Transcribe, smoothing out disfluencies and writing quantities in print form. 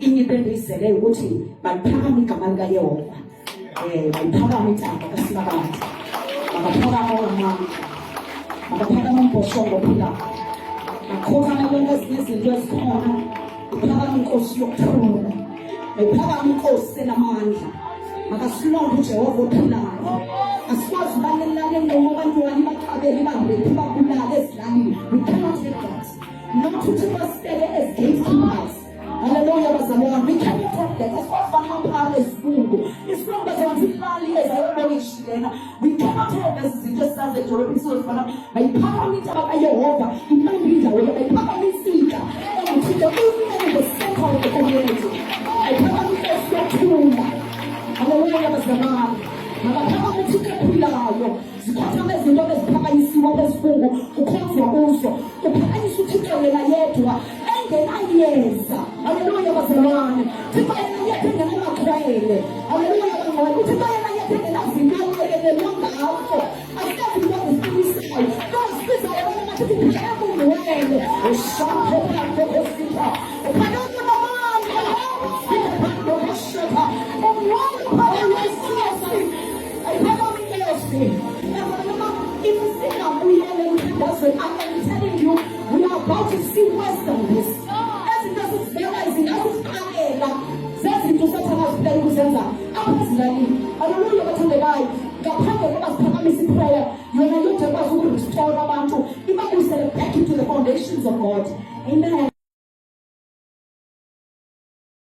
into endiyizeleyo ukuthi baliphakame igama likaYehova. Baliphakame intaba kaSimakade. Makaphakame amandla. Makaphakame umbhoshongo ophila. Makhokame konke ezinye izinto ezikhona. Iphakame inkosi yokuphumula. Mayiphakame inkosi enamandla. Makasilonde uJehova ophilayo. Asikwazi ubalelana engqomo abantwana baqabele bangephi babulala ezilalini. We cannot take that. Not to take us as gatekeepers. Hallelujah, bazalwane. We cannot take that. Asikwazi bangaphala esifungo. Isifungo zentilali ezayoboyishi lena. We cannot have this izinto esaze edolobheni sozifana. Mayiphakame intaba kaYehova. Imambe indawo mayiphakame insika. Ukuthi even in the center of the community. Mayiphakame inkosi yokuphumula. Hallelujah, bazalwane. Makaphakame uthixo ophilayo. Zikhothame izinto eziphakanyisiwe kwesifungo ukhonzwa kuzo. Uphakanyisa uthixo yena yedwa engenayeza. Haleluya, bazalwane. Thixo yena yedwa engenamakhwele. Haleluya, bazalwane. Uthixo yena yedwa engenazinto engelongakho. Asazi into ezifunisayo. Nozisizayo wena mathi uphakame ungcwele. Ushaphe phambi kwesitha. Uphakame namandla. Uphakame ngokushepha. Ungcwele phakathi kwesitha. I'm telling you, we are about to see worse than this. As it doesn't realize, says it to such a very good sense. Hallelujah, but on the guy, the power of us prayer, you are not able to restore abantu. Even we say back into the foundations of God. Amen.